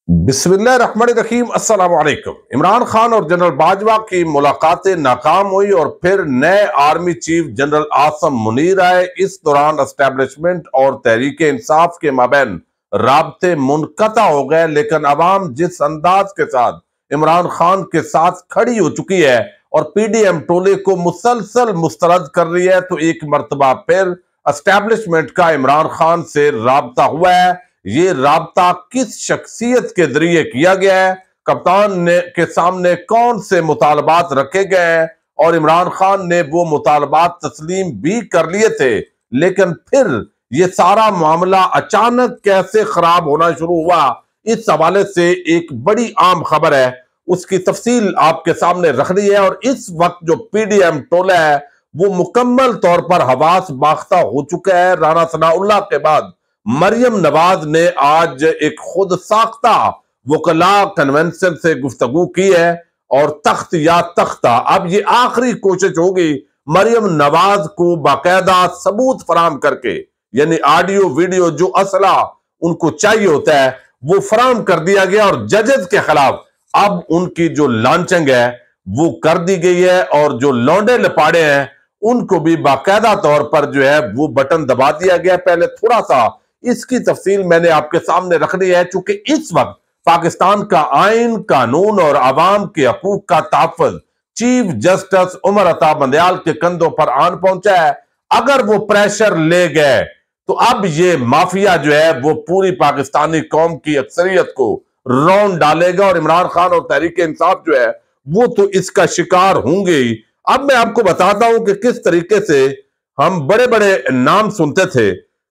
बिस्मिल्लाहिर्रहमानिर्रहीम। अस्सलाम वालेकुम। इमरान खान और जनरल बाजवा की मुलाकातें नाकाम हुई और फिर नए army chief general Asim Munir आए। इस दौरान एस्टेब्लिशमेंट और तहरीक इंसाफ के माबैन राब्ते मुनक़ता हो गए, लेकिन अवाम जिस अंदाज के साथ इमरान खान के साथ खड़ी हो चुकी है और पीडीएम टोले को मुसलसल मुस्तरद कर रही है, तो एक मरतबा फिर एस्टेब्लिशमेंट का इमरान खान से राब्ता हुआ है। ये राब्ता किस शख्सियत के जरिए किया गया है, कप्तान ने के सामने कौन से मुतालबात रखे गए हैं, और इमरान खान ने वो मुतालबात तस्लीम भी कर लिए थे, लेकिन फिर ये सारा मामला अचानक कैसे खराब होना शुरू हुआ, इस हवाले से एक बड़ी आम खबर है, उसकी तफसील आपके सामने रख दी है। और इस वक्त जो पीडीएम टोला है वो मुकम्मल तौर पर हवास बाख्ता हो चुका है। राना सनाउल्लाह के बाद मरियम नवाज ने आज एक खुद साख्ता वकला कन्वेंशन से गुफ्तगू की है और तख्त या तख्ता, अब ये आखिरी कोशिश होगी मरियम नवाज को बाकायदा सबूत फराम करके, यानी ऑडियो वीडियो जो असला उनको चाहिए होता है वो फराम कर दिया गया और जजेस के खिलाफ अब उनकी जो लॉन्चिंग है वो कर दी गई है और जो लौंडे लपाड़े हैं उनको भी बाकायदा तौर पर जो है वो बटन दबा दिया गया। पहले थोड़ा सा इसकी तफसील मैंने आपके सामने रखनी है, चूंकि इस वक्त पाकिस्तान का आइन, कानून और आवाम के हकूक का तहफ़्फ़ुज़ चीफ जस्टिस उमर अता बंदयाल के कंधों पर आन पहुंचा है। अगर वो प्रेशर ले गए तो अब ये माफिया जो है वो पूरी पाकिस्तानी कौम की अक्सरियत को रौंद डालेगा और इमरान खान और तहरीक इंसाफ जो है वो तो इसका शिकार होंगे ही। अब मैं आपको बताता हूं कि किस तरीके से हम बड़े बड़े नाम सुनते थे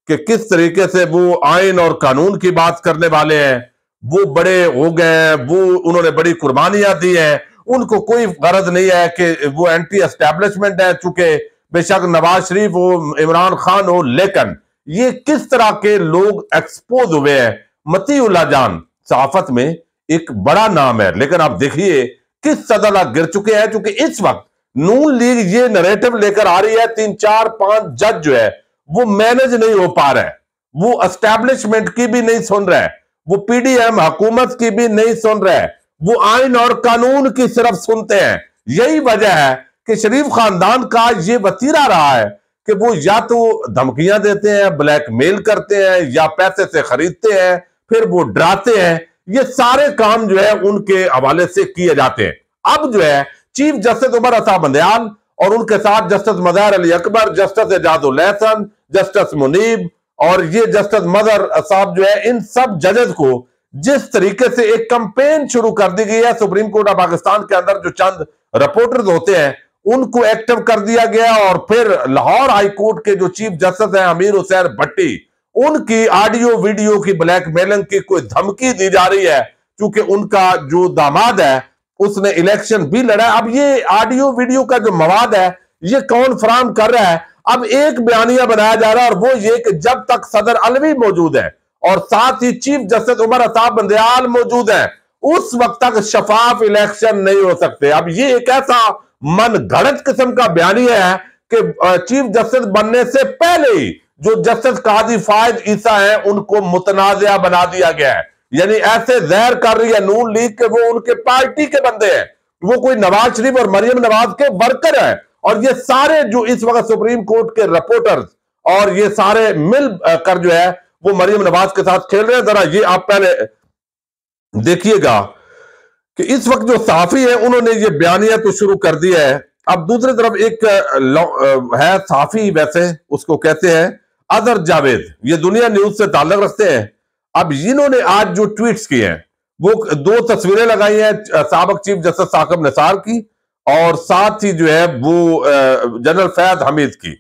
कि किस तरीके से वो आइन और कानून की बात करने वाले हैं, वो बड़े हो गए हैं, वो उन्होंने बड़ी कुर्बानियां दी हैं, उनको कोई गरज नहीं है कि वो एंटी एस्टेब्लिशमेंट है, चूंकि बेशक नवाज शरीफ हो, इमरान खान हो, लेकिन ये किस तरह के लोग एक्सपोज हुए हैं। मतीउल्लाह जान सहाफत में एक बड़ा नाम है, लेकिन आप देखिए किस सदला गिर चुके हैं, क्योंकि इस वक्त नून लीग ये नरेटिव लेकर आ रही है, 3-4-5 जज जो है वो मैनेज नहीं हो पा रहे हैं, वो एस्टैब्लिशमेंट की भी नहीं सुन रहे, वो पीडीएम हुकूमत की भी नहीं सुन रहे, वो आइन और कानून की सिर्फ सुनते हैं। यही वजह है कि शरीफ खानदान का ये वतीरा रहा है कि वो या तो धमकियां देते हैं, ब्लैकमेल करते हैं, या पैसे से खरीदते हैं, फिर वो डराते हैं। ये सारे काम जो है उनके हवाले से किए जाते हैं। अब जो है चीफ जस्टिस उमर अता बंदयाल और उनके साथ justice Mazhar Ali Akbar, justice Ijazul Ahsan, justice Munib और ये जस्टिस मदर साहब जो है, इन सब जजेस को जिस तरीके से एक कैंपेन शुरू कर दी गई है, सुप्रीम कोर्ट ऑफ पाकिस्तान के अंदर जो चंद रिपोर्टर्स होते हैं उनको एक्टिव कर दिया गया और फिर लाहौर हाई कोर्ट के जो चीफ जस्टिस हैं अमीर हुसैन भट्टी, उनकी ऑडियो वीडियो की ब्लैकमेलिंग की कोई धमकी दी जा रही है, क्योंकि उनका जो दामाद है उसने इलेक्शन भी लड़ा। अब ये ऑडियो वीडियो का जो मवाद है ये कौन फराम कर रहा है? अब एक बयानिया बनाया जा रहा है और वो ये कि जब तक सदर अलवी मौजूद है और साथ ही चीफ जस्टिस उमर अता बंदयाल मौजूद है, उस वक्त तक शफाफ इलेक्शन नहीं हो सकते। अब ये एक ऐसा मन घड़त किस्म का बयानिया है कि चीफ जस्टिस बनने से पहले ही जो जस्टिस काजी फायद ईसा है उनको मुतनाज़िया बना दिया गया है, यानी ऐसे जहर कर रही है नून लीग के वो उनके पार्टी के बंदे हैं, वो कोई नवाज शरीफ और मरियम नवाज के वर्कर है। और ये सारे जो इस वक्त सुप्रीम कोर्ट के रिपोर्टर्स और ये सारे मिल कर जो है वो मरियम नवाज के साथ खेल रहे हैं। जरा ये आप पहले देखिएगा कि इस वक्त जो सहाफी है उन्होंने ये बयानिया तो शुरू कर दिया है। अब दूसरी तरफ एक है सहाफी, वैसे उसको कहते हैं अजहर जावेद, ये दुनिया न्यूज से ताल्लुक रखते हैं। अब इन्होंने आज जो ट्वीट्स किए हैं वो 2 तस्वीरें लगाई हैं साबिक चीफ जस्टिस साकिब निसार की और साथ ही जो है वो जनरल फैज हमीद की।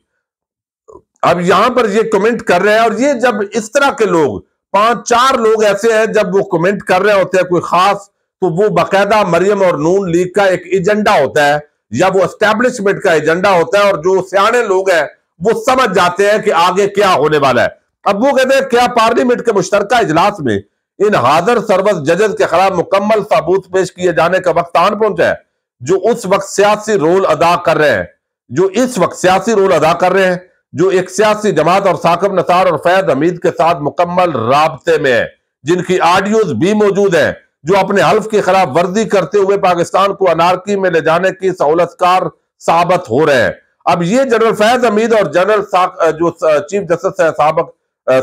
अब यहां पर ये कमेंट कर रहे हैं और ये जब इस तरह के लोग 5-4 लोग ऐसे हैं जब वो कमेंट कर रहे होते हैं कोई खास, तो वो बाकायदा मरियम और नून लीग का एक एजेंडा होता है या वो एस्टैब्लिशमेंट का एजेंडा होता है और जो सियाने लोग हैं वो समझ जाते हैं कि आगे क्या होने वाला है। अब वो कहते हैं क्या पार्लियामेंट के मुश्तरका इजलास में इन हाजिर सर्वस जजेस के खिलाफ मुकम्मल सबूत पेश किए जाने का वक्त आन पहुंचा है, जो उस वक्त सियासी रोल अदा कर रहे हैं, जो इस वक्त सियासी रोल अदा कर रहे हैं, जो एक सियासी जमात और साकिब निसार और फैज हमीद के साथ मुकम्मल राब्ते में है, जिनकी ऑडियोज भी मौजूद है, जो अपने हल्फ की खिलाफ वर्जी करते हुए पाकिस्तान को अनारकी में ले जाने की सहूलतकार साबित हो रहे हैं। अब ये जनरल फैज हमीद और जनरल जो चीफ जस्टिस है साबिक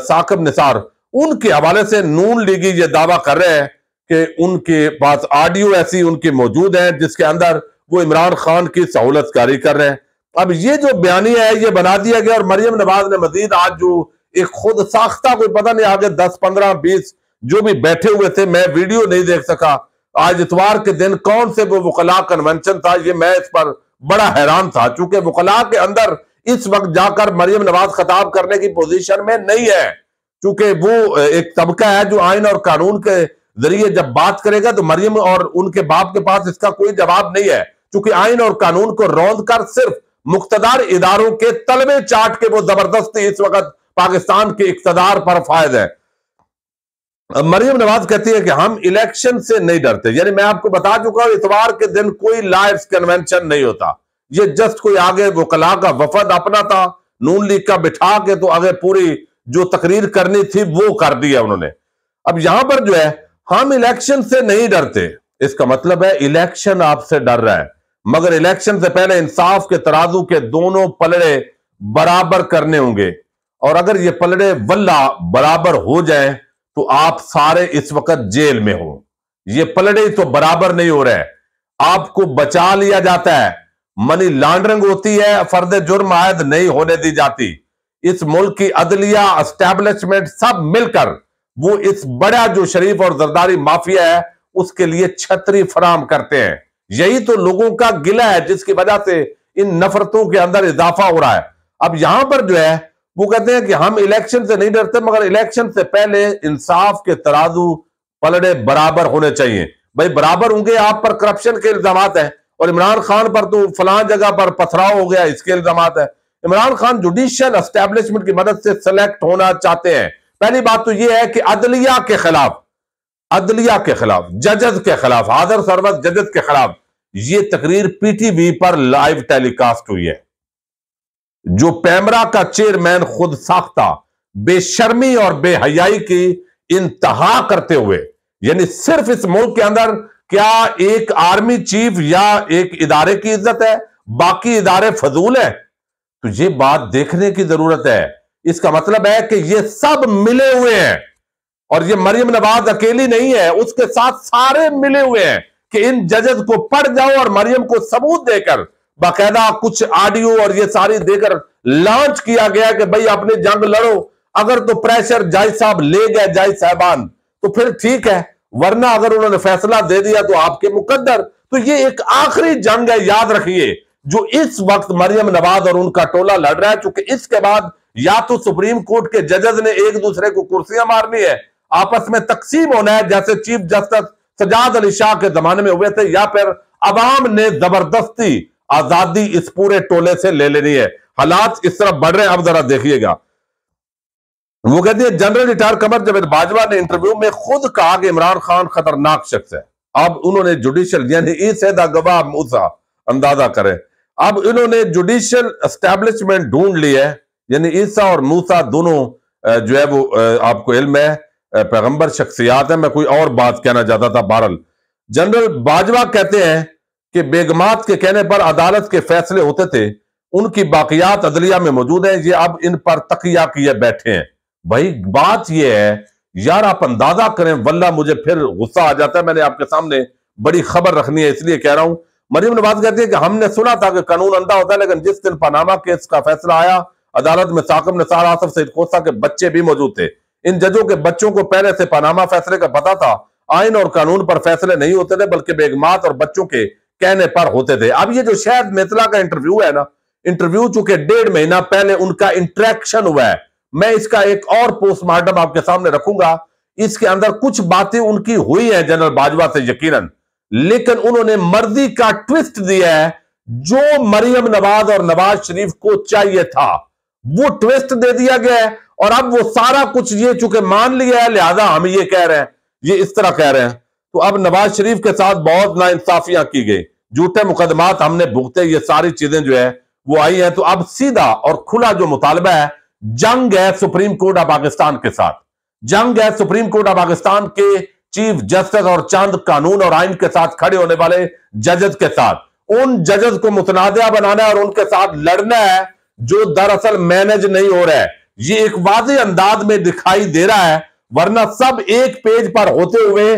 साकिब निसार, उनके हवाले से नून लीगी ये दावा कर रहे हैं कि उनके पास ऑडियो ऐसी उनकी मौजूद है जिसके अंदर वो इमरान खान की सहूलतकारी कर रहे हैं। अब ये जो बयानिया है ये बना दिया गया और मरियम नवाज ने मजीद आज जो एक खुद साख्ता, कोई पता नहीं आगे 10, 15, 20 जो भी बैठे हुए थे, मैं वीडियो नहीं देख सका। आज इतवार के दिन कौन से वो वकला कन्वेंशन था, ये मैं इस पर बड़ा हैरान था, चूंकि वकला के अंदर इस वक्त जाकर मरियम नवाज खिताब करने की पोजीशन में नहीं है, क्योंकि वो एक तबका है जो आइन और कानून के जरिए जब बात करेगा तो मरियम और उनके बाप के पास इसका कोई जवाब नहीं है, क्योंकि आइन और कानून को रौंद कर सिर्फ मुख्तदार इदारों के तलबे चाट के वो जबरदस्ती इस वक्त पाकिस्तान के इक्तदार पर फायद है। मरियम नवाज कहती है कि हम इलेक्शन से नहीं डरते, यानी मैं आपको बता चुका हूं इतवार के दिन कोई लाइव कन्वेंशन नहीं होता, ये जस्ट कोई आगे वकला का वफद अपना था नून लीग का बिठा के, तो आगे पूरी जो तकरीर करनी थी वो कर दी है उन्होंने। अब यहां पर जो है हम इलेक्शन से नहीं डरते, इसका मतलब है इलेक्शन आपसे डर रहा है, मगर इलेक्शन से पहले इंसाफ के तराजू के दोनों पलड़े बराबर करने होंगे, और अगर ये पलड़े वल्ला बराबर हो जाए तो आप सारे इस वक्त जेल में हो। ये पलड़े तो बराबर नहीं हो रहे, आपको बचा लिया जाता है, मनी लॉन्ड्रिंग होती है, फर्द जुर्म आयद नहीं होने दी जाती। इस मुल्क की अदलिया एस्टैब्लिशमेंट सब मिलकर वो इस बड़ा जो शरीफ और जरदारी माफिया है उसके लिए छतरी फराम करते हैं। यही तो लोगों का गिला है जिसकी वजह से इन नफरतों के अंदर इजाफा हो रहा है। अब यहां पर जो है वो कहते हैं कि हम इलेक्शन से नहीं डरते, मगर इलेक्शन से पहले इंसाफ के तराजू पलड़े बराबर होने चाहिए। भाई बराबर होंगे, आप पर करप्शन के इल्जाम है और इमरान खान पर तो फलां जगह पर पथराव हो गया इसके इल्जाम है। इमरान खान जुडिशियल एस्टैब्लिशमेंट की मदद से सेलेक्ट होना चाहते हैं। पहली बात तो यह है कि अदलिया के खिलाफ, जजेस के खिलाफ, हाजिर सरवत जजेस के खिलाफ ये तकरीर पीटीवी पर लाइव टेलीकास्ट हुई है, जो पैमरा का चेयरमैन खुद साख्ता बेशर्मी और बेहयाई की इंतहा करते हुए, यानी सिर्फ इस मुल्क के अंदर क्या एक आर्मी चीफ या एक इदारे की इज्जत है, बाकी इदारे फजूल है? तो ये बात देखने की जरूरत है। इसका मतलब है कि ये सब मिले हुए हैं और ये मरियम नवाज अकेली नहीं है, उसके साथ सारे मिले हुए हैं कि इन जजेस को पढ़ जाओ और मरियम को सबूत देकर बाकायदा कुछ ऑडियो और ये सारी देकर लॉन्च किया गया कि भाई अपनी जंग लड़ो। अगर तो प्रेशर जज साहब ले गए, जज साहबान, तो फिर ठीक है, वरना अगर उन्होंने फैसला दे दिया तो आपके मुकद्दर। तो ये एक आखिरी जंग है, याद रखिए, जो इस वक्त मरियम नवाज और उनका टोला लड़ रहा है, क्योंकि इसके बाद या तो सुप्रीम कोर्ट के जजेस ने एक दूसरे को कुर्सियां मारनी है, आपस में तकसीम होना है जैसे चीफ जस्टिस सजाद अली शाह के जमाने में हुए थे, या फिर अवाम ने जबरदस्ती आजादी इस पूरे टोले से ले लेनी है। हालात इस तरफ बढ़ रहे हैं, अब जरा देखिएगा। वो कहती है जनरल रिटायर कमर जावेद बाजवा ने इंटरव्यू में खुद कहा कि इमरान खान खतरनाक शख्स है। अब उन्होंने जुडिशियल यानी ईद गवाह मूसा अंदाजा करें, अब इन्होंने जुडिशियल एस्टैब्लिशमेंट ढूंढ ली है, यानी ईसा और मूसा दोनों जो है वो आपको इल्म है पैगंबर शख्सियात है। मैं कोई और बात कहना चाहता था। बहरहाल जनरल बाजवा कहते हैं कि बेगमात के कहने पर अदालत के फैसले होते थे, उनकी बाकियात अदलिया में मौजूद है, ये अब इन पर तकिया किए बैठे हैं। भाई बात यह है यार, आप अंदाजा करें, वल्ला मुझे फिर गुस्सा आ जाता है। मैंने आपके सामने बड़ी खबर रखनी है इसलिए कह रहा हूं। मरियम नवाज कहती है कि हमने सुना था कि कानून अंधा होता है, लेकिन जिस दिन पनामा केस का फैसला आया अदालत में साकिब निसार, आसिफ सईद खोसा के बच्चे भी मौजूद थे। इन जजों के बच्चों को पहले से पनामा फैसले का पता था। आइन और कानून पर फैसले नहीं होते थे, बल्कि बेगमात और बच्चों के कहने पर होते थे। अब ये जो शायद मितला का इंटरव्यू है ना, इंटरव्यू चूंकि 1.5 महीना पहले उनका इंटरेक्शन हुआ है, मैं इसका एक और पोस्टमार्टम आपके सामने रखूंगा। इसके अंदर कुछ बातें उनकी हुई हैं जनरल बाजवा से यकीनन, लेकिन उन्होंने मर्जी का ट्विस्ट दिया है। जो मरियम नवाज और नवाज शरीफ को चाहिए था वो ट्विस्ट दे दिया गया है, और अब वो सारा कुछ ये चूंकि मान लिया है, लिहाजा हम ये कह रहे हैं, ये इस तरह कह रहे हैं। तो अब नवाज शरीफ के साथ बहुत नाइंसाफियां की गई, झूठे मुकदमात हमने भुगते, ये सारी चीजें जो है वो आई है। तो अब सीधा और खुला जो मुतालबा है, जंग है सुप्रीम कोर्ट ऑफ पाकिस्तान के साथ। जंग है सुप्रीम कोर्ट ऑफ पाकिस्तान के चीफ जस्टिस और चंद कानून और आइन के साथ खड़े होने वाले जजेस के साथ। उन जजेस को मुतनाज़ा बनाना है और उनके साथ लड़ना है जो दरअसल मैनेज नहीं हो रहा है। ये एक वाज़ेह अंदाज में दिखाई दे रहा है, वरना सब एक पेज पर होते हुए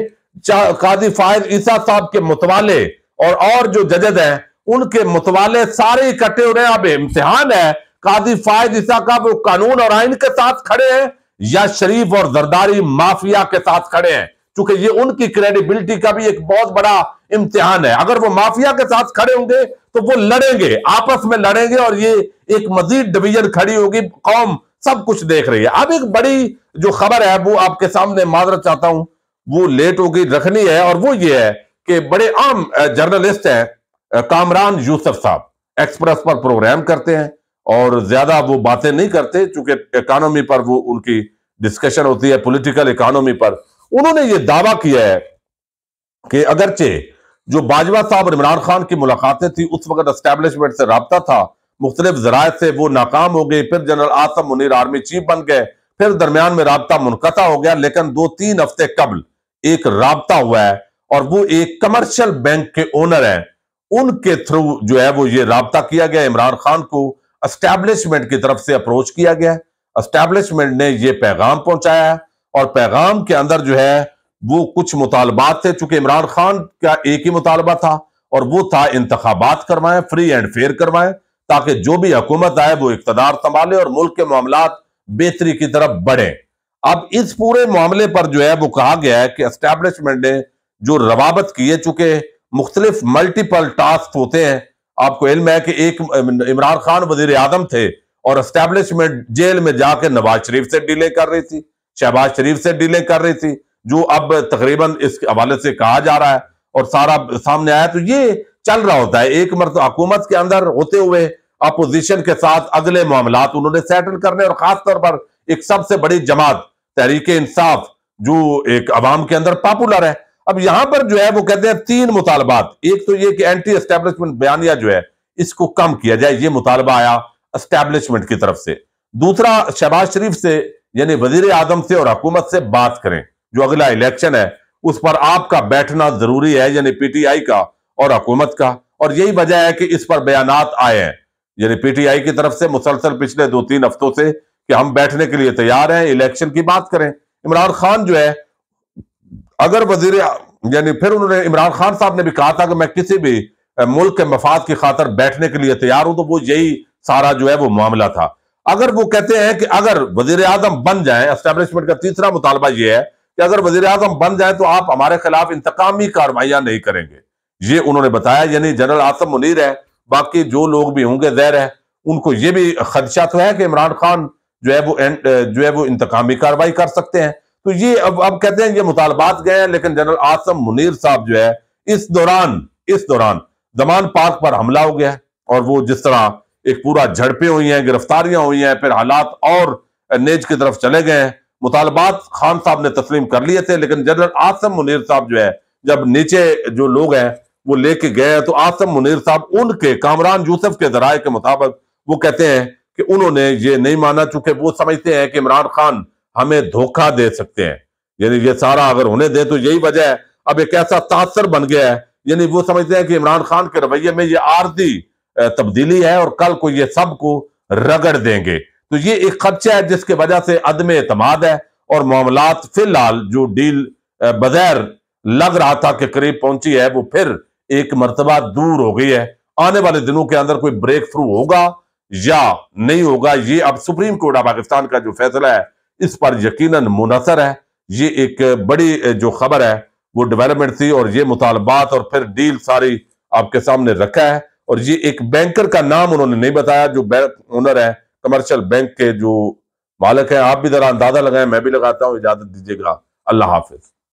काजी फायज ईसा साहब के मुतवाले और जो जजेस हैं उनके मुतवाले सारे इकट्ठे हो रहे हैं। अब इम्तिहान है काजी फायज ईसा का, वो कानून और आइन के साथ खड़े हैं या शरीफ और जरदारी माफिया के साथ खड़े हैं, क्योंकि ये उनकी क्रेडिबिलिटी का भी एक बहुत बड़ा इम्तिहान है। अगर वो माफिया के साथ खड़े होंगे तो वो लड़ेंगे, आपस में लड़ेंगे और ये एक मजीद डिवीजन खड़ी होगी। कौम सब कुछ देख रही है। अब एक बड़ी जो खबर है वो आपके सामने माजरत चाहता हूं, वो लेट होगी रखनी है, और वो ये है कि बड़े आम जर्नलिस्ट हैं कामरान यूसुफ साहब, एक्सप्रेस पर प्रोग्राम करते हैं और ज्यादा वो बातें नहीं करते, चूंकि इकोनॉमी पर वो उनकी डिस्कशन होती है, पॉलिटिकल इकोनॉमी पर। उन्होंने ये दावा किया है कि अगरचे जो बाजवा साहब और इमरान खान की मुलाकातें थी उस वक्त एस्टेब्लिशमेंट से राब्ता था, मुख्तलिफ जराए से वो नाकाम हो गई, फिर general Asim Munir army chief बन गए, फिर दरमियान में राब्ता मुनक़ता हो गया, लेकिन 2-3 हफ्ते कबल एक राब्ता हुआ है और वो एक कमर्शियल बैंक के ओनर हैं, उनके थ्रू जो है वो ये राब्ता किया गया। इमरान खान को एस्टेब्लिशमेंट की तरफ से अप्रोच किया गया, एस्टेब्लिशमेंट ने ये पैगाम पहुंचाया है और पैगाम के अंदर जो है वो कुछ मुतालबात थे। चूंकि इमरान खान का एक ही मुतालबा था और वो था इंतखाबात करवाएं, फ्री एंड फेयर करवाएं, ताकि जो भी हुकूमत आए वो इख्तिदार संभाले और मुल्क के मामलात बेहतरी की तरफ बढ़े। अब इस पूरे मामले पर जो है वो कहा गया है कि एस्टेब्लिशमेंट ने जो रवाबत की है, चूंकि मुख्तलिफ मल्टीपल टास्क होते हैं, आपको इल्म है कि एक इमरान खान वजीर आजम थे और एस्टेब्लिशमेंट जेल में जाकर नवाज शरीफ से डीले कर रही थी, शहबाज शरीफ से डीले कर रही थी, जो अब तकरीबन इस हवाले से कहा जा रहा है और सारा सामने आया। तो ये चल रहा होता है, एक मरतबा हुकूमत के अंदर होते हुए अपोजिशन के साथ अगले मामलात उन्होंने सेटल करने, और खासतौर पर एक सबसे बड़ी जमात तहरीक इंसाफ जो एक अवाम के अंदर पॉपुलर है। अब यहां पर जो है वो कहते हैं 3 मुतालबात। एक तो ये कि एंटी एस्टेब्लिशमेंट बयानिया जो है इसको कम किया जाए, ये मुतालबा आया एस्टेब्लिशमेंट की तरफ से। दूसरा, शहबाज शरीफ से यानी वजीर आजम से और हुकूमत से बात करें, जो अगला इलेक्शन है उस पर आपका बैठना जरूरी है, यानी पीटीआई का और हुकूमत का। और यही वजह है कि इस पर बयानात आए हैं, यानी पीटीआई की तरफ से मुसलसल पिछले 2-3 हफ्तों से कि हम बैठने के लिए तैयार हैं, इलेक्शन की बात करें। इमरान खान जो है अगर वजीर यानी फिर उन्होंने इमरान खान साहब ने भी कहा था कि मैं किसी भी मुल्क के मफाद की खातर बैठने के लिए तैयार हूं, तो वो यही सारा जो है वो मामला था। अगर वो कहते हैं कि अगर वजीर आजम बन जाए, एस्टेब्लिशमेंट का तीसरा मुतालबा यह है कि अगर वजीर आजम बन जाए तो आप हमारे खिलाफ इंतकामी कार्रवाइयां नहीं करेंगे, ये उन्होंने बताया। यानी जनरल आसम मुनीर है, बाकी जो लोग भी होंगे ज़ाहिर है उनको ये भी खदशा तो है कि इमरान खान जो है वो इंतकामी कार्रवाई कर सकते हैं। तो ये अब कहते हैं ये मुतालबात गए हैं, लेकिन जनरल आसम मुनीर साहब जो है इस दौरान जमान पार्क पर हमला हो गया और वो जिस तरह एक पूरा झड़पें हुई हैं, गिरफ्तारियां हुई हैं, फिर हालात और नेज की तरफ चले गए हैं। मुतालबात खान साहब ने तस्लीम कर लिए थे, लेकिन जनरल आसम मुनीर साहब जो है जब नीचे जो लोग हैं वो लेके गए, तो आसम मुनीर साहब उनके कामरान यूसुफ के जराए के मुताबिक वो कहते हैं कि उन्होंने ये नहीं माना, चूंकि वो समझते हैं कि इमरान खान हमें धोखा दे सकते हैं। यानी ये सारा अगर होने दे तो यही वजह है। अब एक ऐसा तासर बन गया है, यानी वो समझते हैं कि इमरान खान के रवैये में ये आर्जी तब्दीली है और कल को ये सबको रगड़ देंगे। तो ये एक खदशा है जिसकी वजह से अदम एतमाद है और मामलात फिलहाल जो डील बगैर लग रहा था कि करीब पहुंची है, वो फिर एक मर्तबा दूर हो गई है। आने वाले दिनों के अंदर कोई ब्रेक थ्रू होगा या नहीं होगा, ये अब सुप्रीम कोर्ट ऑफ पाकिस्तान का जो फैसला है इस पर यकीनन मुनसर है। ये एक बड़ी जो खबर है वो डेवलपमेंट थी और ये मुतालबात और फिर डील सारी आपके सामने रखा है। और ये एक बैंकर का नाम उन्होंने नहीं बताया जो ओनर है कमर्शियल बैंक के जो मालिक है। आप भी जरा अंदाजा लगाएं, मैं भी लगाता हूं। इजाजत दीजिएगा, अल्लाह हाफिज।